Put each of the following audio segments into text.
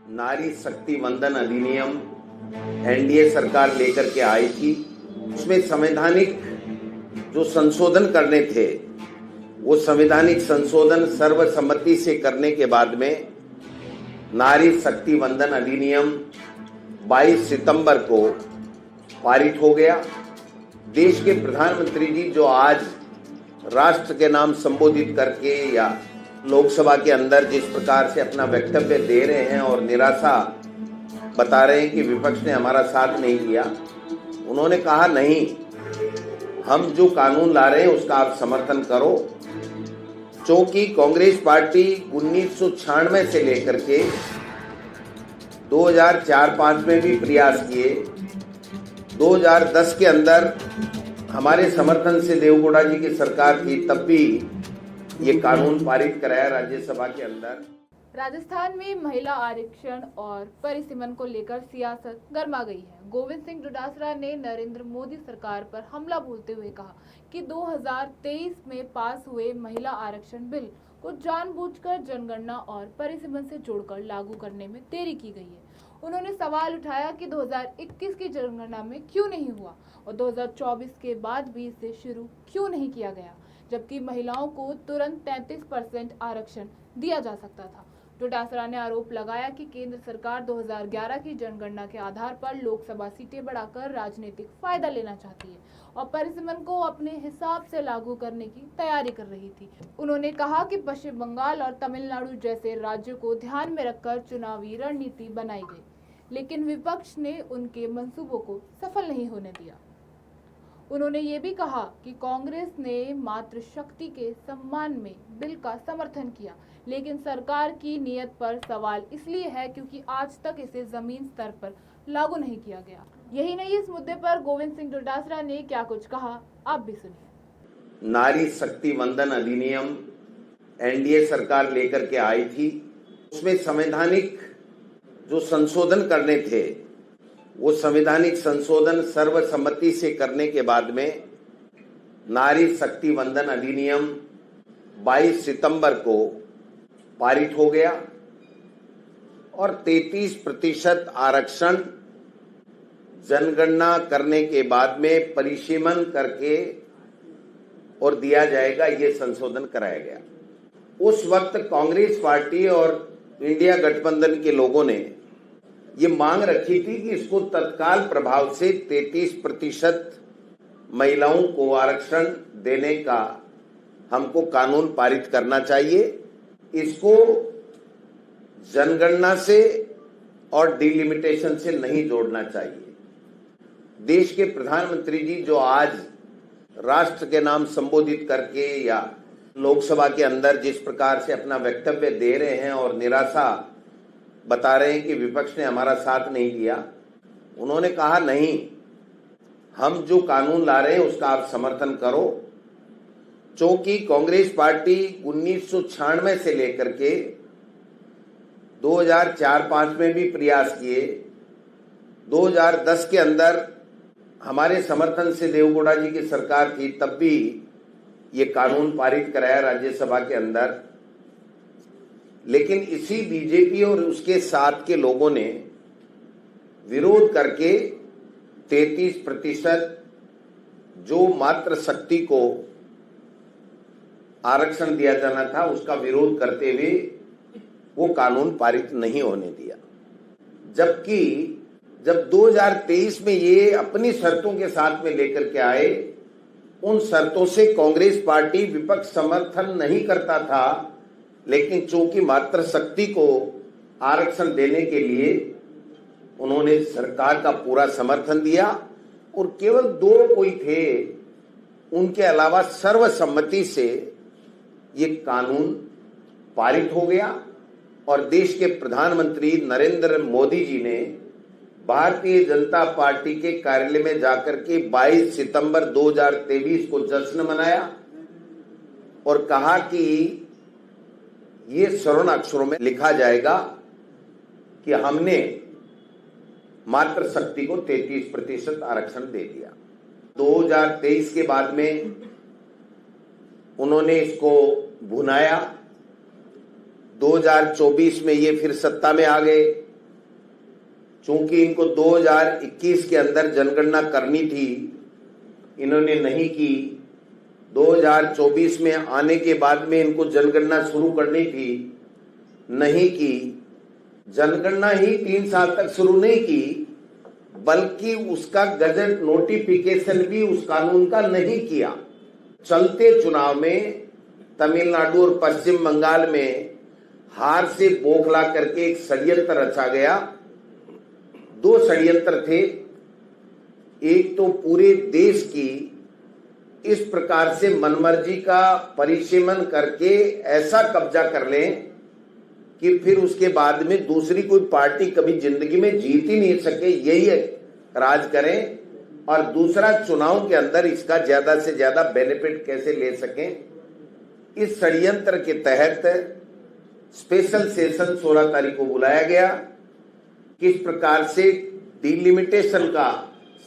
नारी शक्ति वंदन अधिनियम एनडीए सरकार लेकर के आई थी। उसमें संवैधानिक जो संशोधन करने थे वो संवैधानिक संशोधन सर्वसम्मति से करने के बाद में नारी शक्ति वंदन अधिनियम 22 सितंबर को पारित हो गया। देश के प्रधानमंत्री जी जो आज राष्ट्र के नाम संबोधित करके या लोकसभा के अंदर जिस प्रकार से अपना वक्तव्य दे रहे हैं और निराशा बता रहे हैं कि विपक्ष ने हमारा साथ नहीं दिया, उन्होंने कहा नहीं, हम जो कानून ला रहे हैं उसका आप समर्थन करो। क्योंकि कांग्रेस पार्टी 1996 से लेकर के 2004-05 में भी प्रयास किए, 2010 के अंदर हमारे समर्थन से देवगौड़ा जी की सरकार थी, तब भी ये कानून पारित कराया राज्यसभा के अंदर। राजस्थान में महिला आरक्षण और परिसीमन को लेकर सियासत गर्मा गई है। गोविंद सिंह डोटासरा ने नरेंद्र मोदी सरकार पर हमला बोलते हुए कहा कि 2023 में पास हुए महिला आरक्षण बिल को जानबूझकर जनगणना और परिसीमन से जोड़कर लागू करने में देरी की गई है। उन्होंने सवाल उठाया कि 2021 की जनगणना में क्यों नहीं हुआ और 2024 के बाद भी इसे शुरू क्यों नहीं किया गया, जबकि महिलाओं को तुरंत 33% आरक्षण दिया जा सकता था। डोटासरा ने आरोप लगाया कि केंद्र सरकार 2011 की जनगणना के आधार पर लोकसभा सीटें बढ़ाकर राजनीतिक फायदा लेना चाहती है और परिसीमन को अपने हिसाब से लागू करने की तैयारी कर रही थी। उन्होंने कहा कि पश्चिम बंगाल और तमिलनाडु जैसे राज्यों को ध्यान में रखकर चुनावी रणनीति बनाई गई, लेकिन विपक्ष ने उनके मंसूबों को सफल नहीं होने दिया। उन्होंने ये भी कहा कि कांग्रेस ने मातृशक्ति के सम्मान में बिल का समर्थन किया, लेकिन सरकार की नीयत पर सवाल इसलिए है क्योंकि आज तक इसे जमीन स्तर पर लागू नहीं किया गया। यही नहीं, इस मुद्दे पर गोविंद सिंह डोटासरा ने क्या कुछ कहा, आप भी सुनिए। नारी शक्ति वंदन अधिनियम एनडीए सरकार लेकर के आई थी। उसमें संवैधानिक जो संशोधन करने थे वो संवैधानिक संशोधन सर्वसम्मति से करने के बाद में नारी शक्ति वंदन अधिनियम 22 सितंबर को पारित हो गया और 33% आरक्षण जनगणना करने के बाद में परिसीमन करके और दिया जाएगा, ये संशोधन कराया गया। उस वक्त कांग्रेस पार्टी और इंडिया गठबंधन के लोगों ने ये मांग रखी थी कि इसको तत्काल प्रभाव से 33% महिलाओं को आरक्षण देने का हमको कानून पारित करना चाहिए। इसको जनगणना से और डिलिमिटेशन से नहीं जोड़ना चाहिए। देश के प्रधानमंत्री जी जो आज राष्ट्र के नाम संबोधित करके या लोकसभा के अंदर जिस प्रकार से अपना वक्तव्य दे रहे हैं और निराशा बता रहे हैं कि विपक्ष ने हमारा साथ नहीं दिया, उन्होंने कहा नहीं, हम जो कानून ला रहे हैं उसका आप समर्थन करो। क्योंकि कांग्रेस पार्टी 1996 से लेकर के 2004-05 में भी प्रयास किए, 2010 के अंदर हमारे समर्थन से देवगौड़ा जी की सरकार थी, तब भी ये कानून पारित कराया राज्यसभा के अंदर। लेकिन इसी बीजेपी और उसके साथ के लोगों ने विरोध करके 33% जो मातृशक्ति को आरक्षण दिया जाना था उसका विरोध करते हुए वो कानून पारित नहीं होने दिया। जबकि जब 2023 में ये अपनी शर्तों के साथ में लेकर के आए, उन शर्तों से कांग्रेस पार्टी विपक्ष समर्थन नहीं करता था, लेकिन चूंकि मातृशक्ति को आरक्षण देने के लिए उन्होंने सरकार का पूरा समर्थन दिया और केवल 2 कोई थे, उनके अलावा सर्वसम्मति से ये कानून पारित हो गया और देश के प्रधानमंत्री नरेंद्र मोदी जी ने भारतीय जनता पार्टी के कार्यालय में जाकर के 22 सितंबर 2023 को जश्न मनाया और कहा कि ये स्वर्ण अक्षरों में लिखा जाएगा कि हमने मातृशक्ति को 33% आरक्षण दे दिया। 2023 के बाद में उन्होंने इसको भुनाया, 2024 में ये फिर सत्ता में आ गए चूंकि इनको 2021 के अंदर जनगणना करनी थी, इन्होंने नहीं की। 2024 में आने के बाद में इनको जनगणना शुरू करनी थी, नहीं की। जनगणना ही 3 साल तक शुरू नहीं की, बल्कि उसका गजट नोटिफिकेशन भी उस कानून का नहीं किया। चलते चुनाव में तमिलनाडु और पश्चिम बंगाल में हार से बौखला करके एक षड्यंत्र रचा गया। 2 षड्यंत्र थे। एक तो पूरे देश की इस प्रकार से मनमर्जी का परिसीमन करके ऐसा कब्जा कर लें कि फिर उसके बाद में दूसरी कोई पार्टी कभी जिंदगी में जीत ही नहीं सके, यही राज करें। और दूसरा, चुनाव के अंदर इसका ज्यादा से ज्यादा बेनिफिट कैसे ले सकें। इस षड्यंत्र के तहत स्पेशल सेशन 16 तारीख को बुलाया गया। किस प्रकार से डिलिमिटेशन का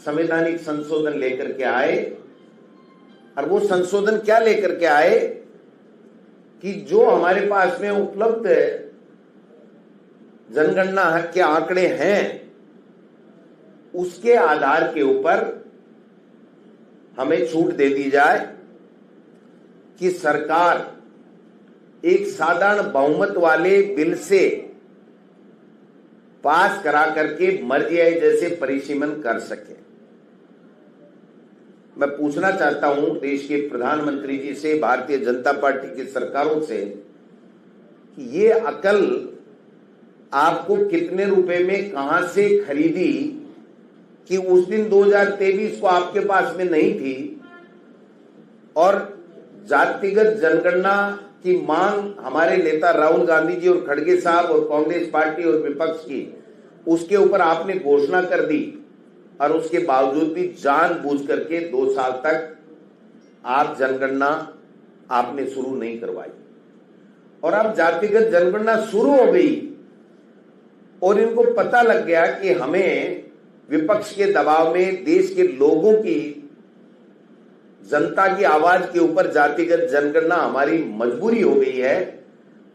संवैधानिक संशोधन लेकर के आए, और वो संशोधन क्या लेकर के आए कि जो हमारे पास में उपलब्ध जनगणना के आंकड़े हैं, उसके आधार के ऊपर हमें छूट दे दी जाए कि सरकार एक साधारण बहुमत वाले बिल से पास करा करके मर्जी आए जैसे परिसीमन कर सके। मैं पूछना चाहता हूं देश के प्रधानमंत्री जी से, भारतीय जनता पार्टी की सरकारों से, कि ये अकल आपको कितने रुपए में कहां से खरीदी कि उस दिन 2023 को आपके पास में नहीं थी, और जातिगत जनगणना की मांग हमारे नेता राहुल गांधी जी और खड़गे साहब और कांग्रेस पार्टी और विपक्ष की, उसके ऊपर आपने घोषणा कर दी, और उसके बावजूद भी जानबूझ करके 2 साल तक आप जनगणना आपने शुरू नहीं करवाई। और अब जातिगत जनगणना शुरू हो गई और इनको पता लग गया कि हमें विपक्ष के दबाव में देश के लोगों की, जनता की आवाज के ऊपर जातिगत जनगणना हमारी मजबूरी हो गई है।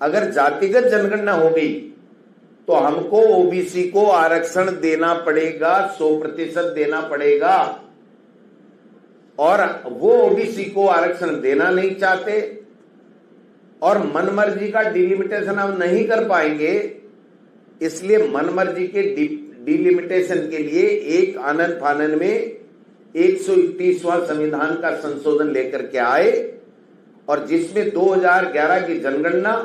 अगर जातिगत जनगणना हो गई तो हमको ओबीसी को आरक्षण देना पड़ेगा, 100% देना पड़ेगा, और वो ओबीसी को आरक्षण देना नहीं चाहते, और मनमर्जी का डिलिमिटेशन हम नहीं कर पाएंगे। इसलिए मनमर्जी के डिलिमिटेशन के लिए एक आनन फानन में 131वां संविधान का संशोधन लेकर के आए, और जिसमें 2011 की जनगणना,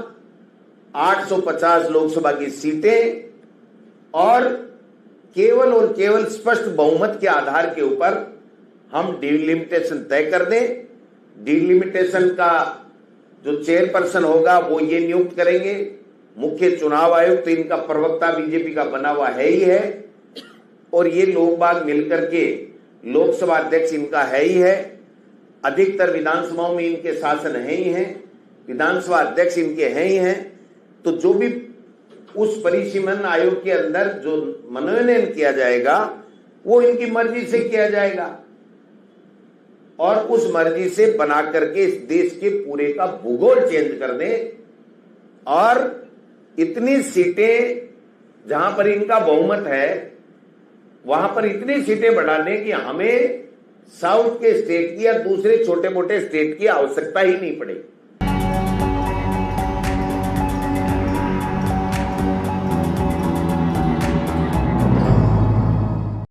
850 लोकसभा की सीटें और केवल स्पष्ट बहुमत के आधार के ऊपर हम डिलिमिटेशन तय कर दें। डिलिमिटेशन का जो चेयरपर्सन होगा वो ये नियुक्त करेंगे। मुख्य चुनाव आयोग तो इनका प्रवक्ता बीजेपी का बना हुआ है ही है, और ये लोग बाग मिलकर के लोकसभा अध्यक्ष इनका है ही है। अधिकतर विधानसभाओं में इनके शासन है ही है, विधानसभा अध्यक्ष इनके हैं ही हैं। तो जो भी उस परिसीमन आयोग के अंदर जो मनोनयन किया जाएगा वो इनकी मर्जी से किया जाएगा, और उस मर्जी से बना करके इस देश के पूरे का भूगोल चेंज कर दें, और इतनी सीटें जहां पर इनका बहुमत है वहां पर इतनी सीटें बढ़ा दें कि हमें साउथ के स्टेट की या दूसरे छोटे मोटे स्टेट की आवश्यकता ही नहीं पड़ेगी।